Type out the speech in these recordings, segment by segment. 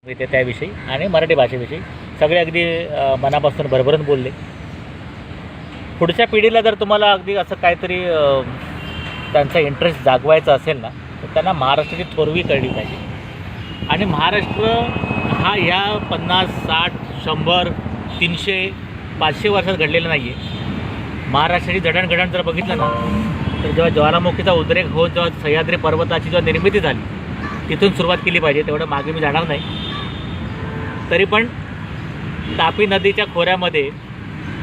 ते त्याविषयी आणि मराठी भाषेविषयी सगळे अगदी मनापासून भरभरून बोलले. पुढच्या पिढीला जर तुम्हाला अगदी असं काहीतरी त्यांचा इंटरेस्ट जागवायचा असेल ना, तर त्यांना महाराष्ट्राची थोरवी कळली पाहिजे. आणि महाराष्ट्र हा ह्या 50, 60, 100, 300, 500 वर्षात घडलेला नाही आहे. महाराष्ट्राची जडणघडण जर बघितलं ना, तर जेव्हा ज्वालामुखीचा उद्रेक होऊन जेव्हा सह्याद्री पर्वताची जेव्हा निर्मिती झाली, तिथून सुरुवात केली पाहिजे. तेवढं मागे मी जाणार नाही. तरी पण तापी नदीच्या खोऱ्यामध्ये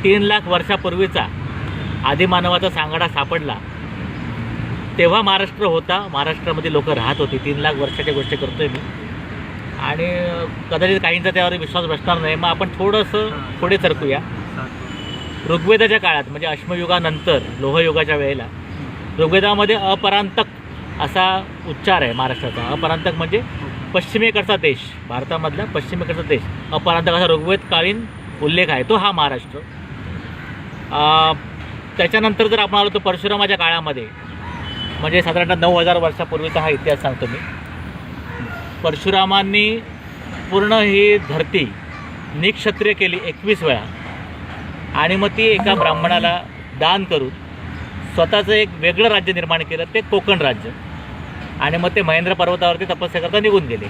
3 लाख वर्षापूर्वीचा आदिमानवाचा सांगाडा सापडला. तेव्हा महाराष्ट्र होता, महाराष्ट्रामध्ये लोक राहत होती. 3 लाख वर्षाच्या गोष्टी करतोय मी. आणि कदाचित काहींचा त्यावर विश्वास बसणार नाही. मग आपण थोडंसं पुढे सरकूया. ऋग्वेदाच्या काळात म्हणजे अश्मयुगानंतर लोहयुगाच्या वेळेला ऋग्वेदामध्ये अपरांतक असा उच्चार आहे महाराष्ट्राचा. अपरांतक म्हणजे पश्चिमेकडचा देश, भारतामधला पश्चिमेकडचा देश. अपरांतक असा ऋग्वेदकालीन उल्लेख आहे, तो हा महाराष्ट्र. त्याच्यानंतर जर आपण आलो तर परशुरामाच्या काळामध्ये म्हणजे साधारणतः 9000 वर्षापूर्वीचा हा इतिहास सांगतो मी. परशुरामांनी पूर्ण ही धरती निक्षत्रिय केली 21 वेळा आणि मग ती एका ब्राह्मणाला दान करून स्वतःचं एक वेगळं राज्य निर्माण केलं, ते कोकण राज्य. आणि मग ते महेंद्र पर्वतावरती तपस्या करता निघून गेले.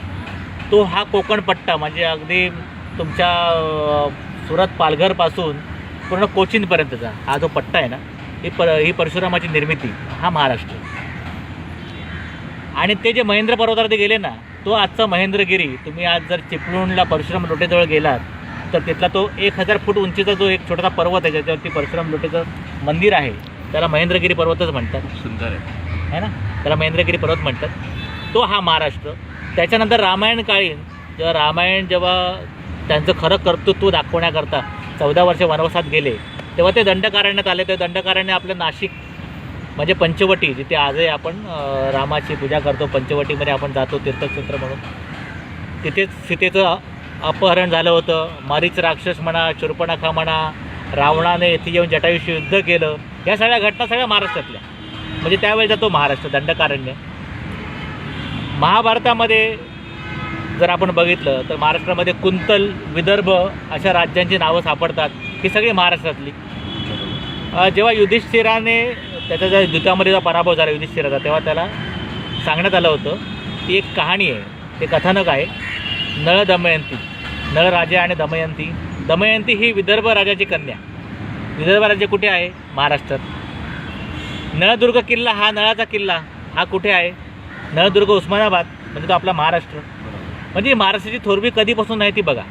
तो हा कोकण पट्टा म्हणजे अगदी तुमच्या सुरत पालघरपासून पूर्ण कोचीनपर्यंतचा हा जो पट्टा आहे ना, ही परशुरामाची निर्मिती, हा महाराष्ट्र. आणि ते जे महेंद्र पर्वतावरती गेले ना, तो आजचा महेंद्रगिरी. तुम्ही आज जर चिपळूणला परशुराम लोटेजवळ गेलात तर तिथला तो 1000 फूट उंचीचा जो एक छोटासा पर्वत आहे, ज्याच्यावरती परशुराम लोटेचं मंदिर आहे, त्याला महेंद्रगिरी पर्वतच म्हणतात. सुंदर आहे ना, त्याला महेंद्रगिरी पर्वत म्हणतात. तो हा महाराष्ट्र. त्याच्यानंतर रामायण काळीन जेव्हा त्यांचं खरं कर्तृत्व दाखवण्याकरता 14 वर्ष वनवासात गेले, तेव्हा ते दंडकारण्यात आले. ते दंडकारण्य आपलं नाशिक म्हणजे पंचवटी, जिथे आजही आपण रामाची पूजा करतो. पंचवटीमध्ये आपण जातो तीर्थक्षेत्र म्हणून. तिथेच सीतेचं अपहरण झालं होतं. मारीच राक्षस म्हणा, शूर्पणखा म्हणा, रावणाने येथे येऊन जटायूशी युद्ध केलं. या सगळ्या घटना सगळ्या महाराष्ट्रातल्या. म्हणजे त्यावेळेचा तो महाराष्ट्र दंडकारण्य. महाभारतामध्ये जर आपण बघितलं तर महाराष्ट्रामध्ये कुंतल, विदर्भ अशा राज्यांची नावं सापडतात. ही सगळी महाराष्ट्रातली. जेव्हा युधिष्ठिराने त्याच्या ज्या युद्धामध्ये जेव्हा पराभव झाला युधिष्ठिराचा, तेव्हा त्याला सांगण्यात आलं होतं, ती एक कहाणी आहे, ते कथानक आहे, नळ दमयंती. नळ राजा आणि दमयंती. दमयंती ही विदर्भ राजाची कन्या. विदर्भ राज्य कुठे आहे? महाराष्ट्रात. नळदुर्ग किल्ला, हा नळाचा किल्ला, हा कुठे आहे? नळदुर्ग, उस्मानाबाद. म्हणजे तो आपला महाराष्ट्र. म्हणजे महाराष्ट्राची थोरवी कधीपासून नाही ती बघा.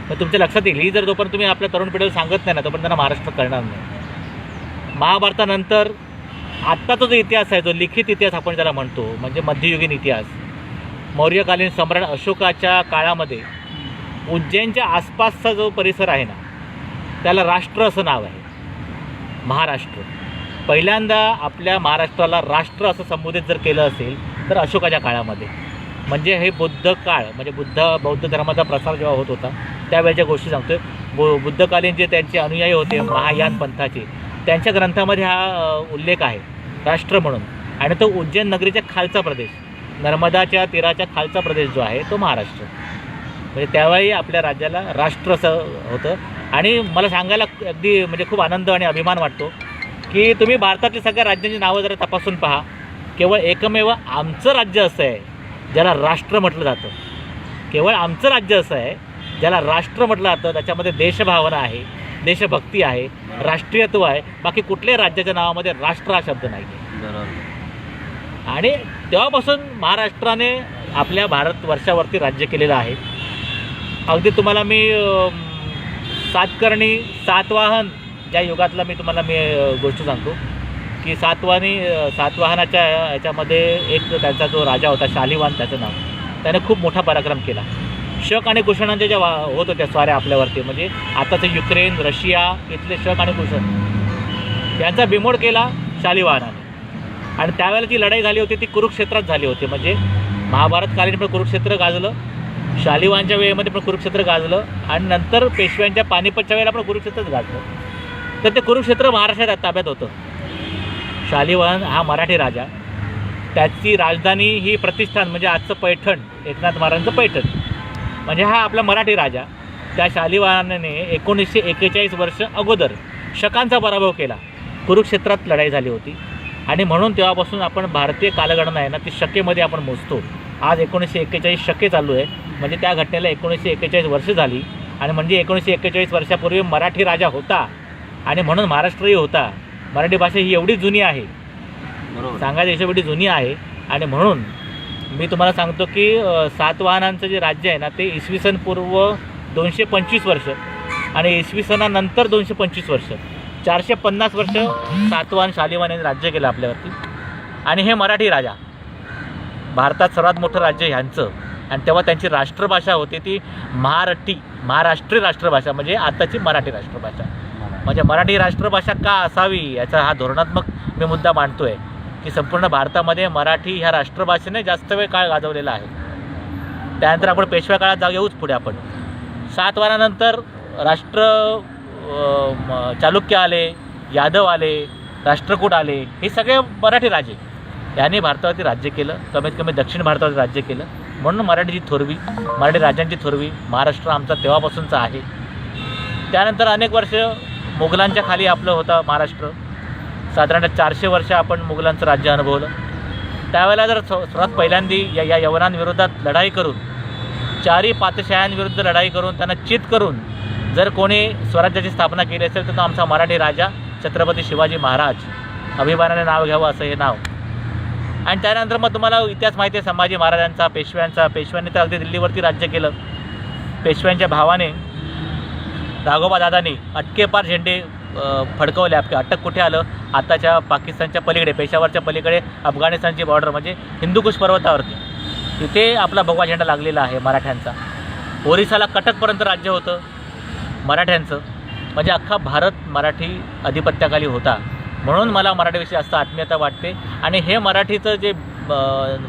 मग तुमच्या लक्षात येईल. ही जर जोपर्यंत तुम्ही आपल्या तरुण पिढीला सांगत नाही ना, तोपर्यंत त्यांना महाराष्ट्र कळणार नाही. महाभारतानंतर आत्ताचा जो इतिहास आहे, जो लिखित इतिहास आपण ज्याला म्हणतो, म्हणजे मध्ययुगीन इतिहास, मौर्यकालीन सम्राट अशोकाच्या काळामध्ये उज्जैनच्या आसपासचा जो परिसर आहे ना, त्याला राष्ट्र असं नाव आहे, महाराष्ट्र. पहिल्यांदा आपल्या महाराष्ट्राला राष्ट्र असं संबोधित जर केलं असेल तर अशोकाच्या काळामध्ये. म्हणजे हे बुद्ध काळ, म्हणजे बौद्ध धर्माचा प्रसार जेव्हा होत होता त्यावेळेच्या गोष्टी सांगतोय. बुद्धकालीन जे त्यांचे अनुयायी होते महायान पंथाचे, त्यांच्या ग्रंथामध्ये हा उल्लेख आहे राष्ट्र म्हणून. आणि तो उज्जैन नगरीच्या खालचा प्रदेश, नर्मदाच्या तीराच्या खालचा प्रदेश जो आहे तो महाराष्ट्र. म्हणजे त्यावेळी आपल्या राज्याला राष्ट्र असं होतं. आणि मला सांगायला अगदी म्हणजे खूप आनंद आणि अभिमान वाटतो की तुम्ही भारतातली सगळ्या राज्यांची नावं जरा तपासून पहा. केवळ एकमेव आमचं राज्य असं आहे ज्याला राष्ट्र म्हटलं जातं. केवळ आमचं राज्य असं आहे ज्याला राष्ट्र म्हटलं जातं. त्याच्यामध्ये देशभावना आहे, देशभक्ती आहे, राष्ट्रीयत्व आहे. बाकी कुठल्याही राज्याच्या नावामध्ये राष्ट्र हा शब्द नाही आहे. आणि तेव्हापासून महाराष्ट्राने आपल्या भारतवर्षावरती राज्य केलेलं आहे. अगदी तुम्हाला मी सातकर्णी, सातवाहन ज्या युगातला मी तुम्हाला गोष्ट सांगतो की सातवाहनाच्या याच्यामध्ये एक त्यांचा जो राजा होता शालिवाहन त्याचं नाव, त्याने खूप मोठा पराक्रम केला. शक आणि कुषाणांच्या ज्या होत होत्या स्वाऱ्या आपल्यावरती, म्हणजे आताचं युक्रेन, रशिया इथले शक आणि कुषाण यांचा बिमोड केला शालिवाहनाने. आणि त्यावेळेला जी लढाई झाली होती ती कुरुक्षेत्रात झाली होती. म्हणजे महाभारतकालीन पण कुरुक्षेत्र गाजलं, शालिवाहनच्या वेळेमध्ये पण कुरुक्षेत्र गाजलं, आणि नंतर पेशव्यांच्या पानिपतच्या वेळेला पण कुरुक्षेत्रच गाजलं. तर ते कुरुक्षेत्र महाराष्ट्रात ताब्यात होतं. शालिवाहन हा मराठी राजा, त्याची राजधानी ही प्रतिष्ठान म्हणजे आजचं पैठण, एकनाथ महाराजांचं पैठण, म्हणजे हा आपला मराठी राजा त्या शालिवाहनाने 1941 वर्ष अगोदर शकांचा पराभव केला. कुरुक्षेत्रात लढाई झाली होती आणि म्हणून तेव्हापासून आपण भारतीय कालगणना आहे ना ती शकेमध्ये आपण मोजतो. आज 1941 शके चालू आहे, म्हणजे त्या घटनेला 1941 वर्ष झाली. आणि म्हणजे 1941 वर्षापूर्वी मराठी राजा होता आणि म्हणून महाराष्ट्रही होता. मराठी भाषा ही एवढी जुनी आहे, सांगायची हिशोब एवढी जुनी आहे. आणि म्हणून मी तुम्हाला सांगतो की सातवाहनांचं जे राज्य आहे ना ते इसवी सन पूर्व 225 वर्ष आणि इसवी सनानंतर 225 वर्ष, 450 वर्ष सातवाहन शालिवाहन यांनी राज्य केलं आपल्यावरती. आणि हे मराठी राजा, भारतात सर्वात मोठं राज्य ह्यांचं. आणि तेव्हा त्यांची राष्ट्रभाषा होती ती महाराष्ट्रीय राष्ट्रभाषा, म्हणजे आताची मराठी राष्ट्रभाषा. म्हणजे मराठी राष्ट्रभाषा का असावी याचा हा धोरणात्मक मी मुद्दा मांडतो आहे की संपूर्ण भारतामध्ये मराठी ह्या राष्ट्रभाषेने जास्त वेळ काळ गाजवलेला आहे. त्यानंतर आपण पेशव्या काळात येऊच पुढे. आपण सातवाहनानंतर चालुक्य आले, यादव आले, राष्ट्रकूट आले, हे सगळे मराठी राजे यांनी भारतावरती राज्य केलं, कमीत कमी दक्षिण भारतावरती राज्य केलं. म्हणून मराठीची थोरवी, मराठी राज्यांची थोरवी महाराष्ट्र आमचा तेव्हापासूनचा आहे. त्यानंतर अनेक वर्ष मुघलांच्या खाली आपलं होतं महाराष्ट्र. साधारणतः 400 वर्ष आपण मुघलांचं राज्य अनुभवलं. त्यावेळेला जर सर्वात पहिल्यांदा या यवनांविरोधात लढाई करून, चारी पातशाह्यांविरुद्ध लढाई करून, त्यांना चित करून जर कोणी स्वराज्याची स्थापना केली असेल तर तो आमचा मराठी राजा छत्रपती शिवाजी महाराज. अभिमानाने नाव घ्यावं असं हे नाव. आणि त्यानंतर मग तुम्हाला इतिहास माहिती आहे संभाजी महाराजांचा, पेशव्यांनी तर अगदी दिल्लीवरती राज्य केलं. पेशव्यांच्या भावाने राघोबा दादांनी अटकेपार झेंडे फडकवले. अटक कुठे आलं? आताच्या पाकिस्तानच्या पलीकडे, पेशावरच्या पलीकडे अफगाणिस्तानची बॉर्डर म्हणजे हिंदुकुश पर्वतावरती, तिथे आपला भगवा झेंडा लागलेला आहे मराठ्यांचा. ओरिसाला कटकपर्यंत राज्य होतं मराठ्यांचं. म्हणजे अख्खा भारत मराठी अधिपत्याखाली होता. म्हणून मला मराठीविषयी जास्त आत्मीयता वाटते. आणि हे मराठीचं जे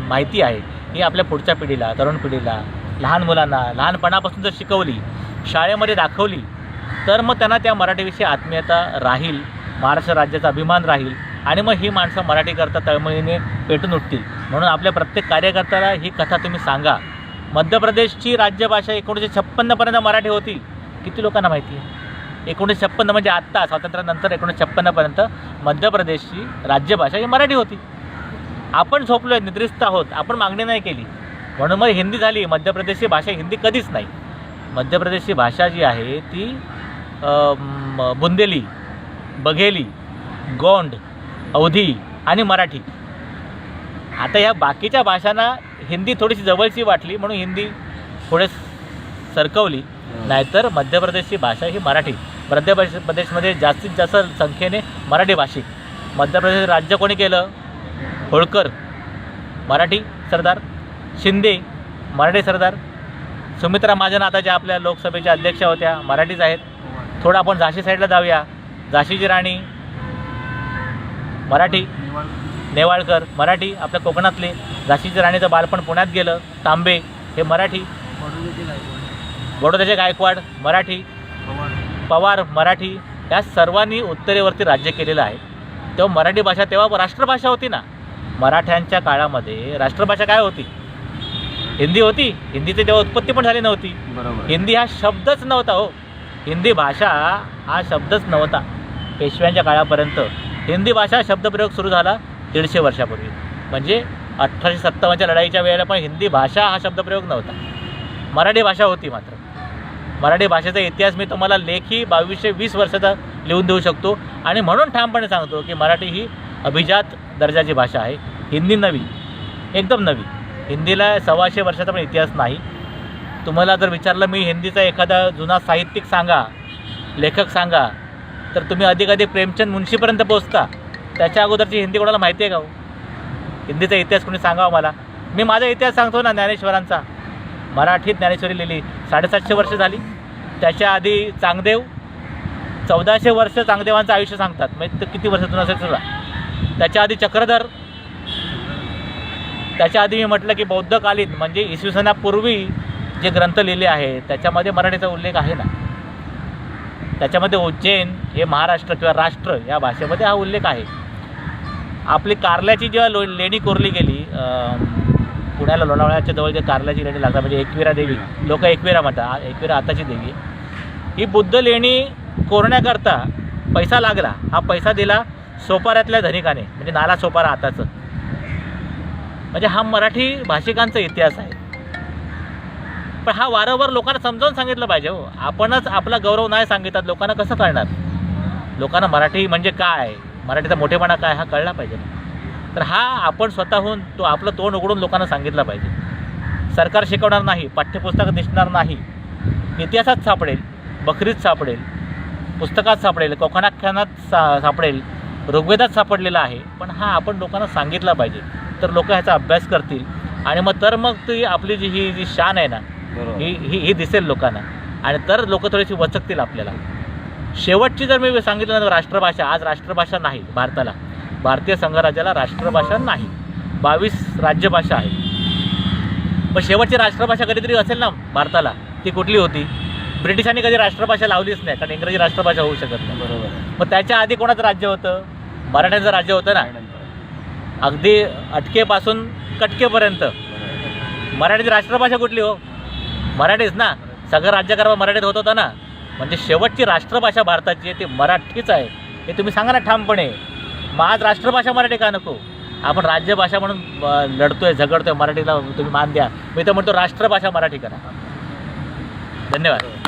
माहिती आहे ही आपल्या पुढच्या पिढीला, तरुण पिढीला, लहान मुलांना लहानपणापासून जर शिकवली, शाळेमध्ये दाखवली तर मग त्यांना त्या मराठीविषयी आत्मीयता राहील, महाराष्ट्र राज्याचा अभिमान राहील. आणि मग ही माणसं मराठीकरता तळमळीने पेटून उठतील. म्हणून आपल्या प्रत्येक कार्यकर्त्याला ही कथा तुम्ही सांगा. मध्य प्रदेशची राज्यभाषा 1956पर्यंत मराठी होती. किती लोकांना माहिती आहे? 1956 म्हणजे आत्ता स्वातंत्र्यानंतर 1956पर्यंत मध्य प्रदेशची राज्यभाषा ही मराठी होती. आपण झोपलो आहे, निद्रिस्त आहोत, आपण मागणी नाही केली म्हणून मग हिंदी झाली. मध्य प्रदेशची भाषा हिंदी कधीच नाही. मध्य प्रदेशची भाषा जी आहे ती बुंदेली, बघेली, गोंड, अवधी आणि मराठी. आता या बाकीच्या भाषांना हिंदी थोडीशी जवळची वाटली म्हणून हिंदी पुढे सरकवली, नाहीतर मध्य प्रदेशची भाषा ही मराठी. मध्य प्रदेशमध्ये जास्तीत जास्त संख्येने मराठी भाषिक. मध्य प्रदेश राज्य कोणी केलं? होळकर मराठी सरदार, शिंदे मराठी सरदार, सुमित्रा महाजन आता ज्या आपल्या लोकसभेच्या अध्यक्षा होत्या मराठीच आहेत. थोडं आपण झाशी साईडला जाऊया, झाशीची राणी मराठी, नेवाळकर मराठी, आपल्या कोकणातले. झाशीची राणीचं बालपण पुण्यात गेलं, तांबे हे मराठी. बडोद्याचे गायकवाड मराठी, पवार मराठी. या सर्वांनी उत्तरेवरती राज्य केलेलं आहे. तेव्हा मराठी भाषा तेव्हा राष्ट्रभाषा होती ना. मराठ्यांच्या काळामध्ये राष्ट्रभाषा काय होती? हिंदी होती. हिंदीची तेव्हा उत्पत्ती पण झाली नव्हती. हिंदी हा शब्दच नव्हता हो. हिंदी भाषा हा शब्दच नव्हता. पेशव्यांच्या काळापर्यंत हिंदी भाषा शब्दप्रयोग सुरू झाला 150 वर्षापूर्वी. म्हणजे 1857च्या लढाईच्या वेळेला पण हिंदी भाषा हा शब्दप्रयोग नव्हता. मराठी भाषा होती. मात्र मराठी भाषेचा इतिहास मी तुम्हाला लेखी 2220 वर्षाचा लिहून देऊ शकतो. आणि म्हणून ठामपणे सांगतो की मराठी ही अभिजात दर्जाची भाषा आहे. हिंदी नवी, एकदम नवी. हिंदीला 125 वर्षाचा पण इतिहास नाही. तुम्हाला जर विचारलं मी हिंदीचा एखादा जुना साहित्यिक सांगा, लेखक सांगा, तर तुम्ही अधिकाधिक प्रेमचंद मुंशीपर्यंत पोहोचता. त्याच्या अगोदरची हिंदी कोणाला माहिती आहे का हो? हिंदीचा इतिहास कोणी सांगावा मला. मी माझा इतिहास सांगतो ना, ज्ञानेश्वरांचा. मराठीत ज्ञानेश्वरी लिहिली 750 वर्ष झाली. त्याच्या आधी चांगदेव 1400 वर्ष चांगदेवांचं आयुष्य सांगतात. म्हणजे किती वर्ष जुनं असेल सुद्धा. त्याच्या आधी चक्रधर. त्याच्या आधी मी म्हटलं की बौद्धकालीन म्हणजे इसवी सनापूर्वी जे ग्रंथ लिहिले आहेत त्याच्यामध्ये मराठीचा उल्लेख आहे ना. त्याच्यामध्ये उज्जैन हे महाराष्ट्र किंवा राष्ट्र या भाषेमध्ये हा उल्लेख आहे. आपली कारल्याची जेव्हा लेणी कोरली गेली पुण्याला लोणावळ्याच्या जवळ जे कारल्याची लेणी लागतात म्हणजे एकविरा देवी, लोक एकविरा म्हणतात, एकविरा आताची देवी आहे. ही बुद्ध लेणी कोरण्याकरता पैसा लागला. हा पैसा दिला सोपाऱ्यातल्या धनिकाने, म्हणजे नाला सोपारा आताचं. म्हणजे हा मराठी भाषिकांचा इतिहास आहे. पण हा वारंवार लोकांना समजावून सांगितलं पाहिजे. हो, आपणच आपला गौरव नाही सांगितलं लोकांना कसं कळणार? लोकांना मराठी म्हणजे काय, मराठीचा मोठेपणा काय हा कळला पाहिजे. तर हा आपण स्वतःहून तो आपलं तोंड उघडून लोकांना सांगितलं पाहिजे. सरकार शिकवणार नाही, पाठ्यपुस्तकात दिसणार नाही, इतिहासात सापडेल, बकरीत सापडेल, पुस्तकात सापडेल, कोकणाख्यानात सापडेल, ऋग्वेदात सापडलेला आहे. पण हा आपण लोकांना सांगितला पाहिजे, तर लोक ह्याचा अभ्यास करतील आणि मग ती आपली ही जी शान आहे ना ही दिसेल लोकांना, आणि तर लोक थोडीशी वचकतील आपल्याला. शेवटची जर मी सांगितलं ना, राष्ट्रभाषा, आज राष्ट्रभाषा नाही भारताला, भारतीय संघराज्याला राष्ट्रभाषा नाही, 22 राज्यभाषा आहे. पण शेवटची राष्ट्रभाषा कधीतरी असेल ना भारताला, ती कुठली होती? ब्रिटिशांनी कधी राष्ट्रभाषा लावलीच नाही, कारण इंग्रजी राष्ट्रभाषा होऊ शकत नाही. बरोबर. मग त्याच्या आधी कोणाचं राज्य होतं? मराठ्यांचं राज्य होतं ना, अगदी अटकेपासून कटकेपर्यंत. मराठीची राष्ट्रभाषा कुठली हो? मराठीच ना. सगळं राज्यकारभार मराठीत होत होता ना. म्हणजे शेवटची राष्ट्रभाषा भारताची आहे ती मराठीच आहे, हे तुम्ही सांगा ना ठामपणे. मग आज राष्ट्रभाषा मराठी का नको? आपण राज्यभाषा म्हणून लढतोय, झगडतोय, मराठीला तुम्ही मान द्या. मी तर म्हणतो राष्ट्रभाषा मराठी करा. धन्यवाद.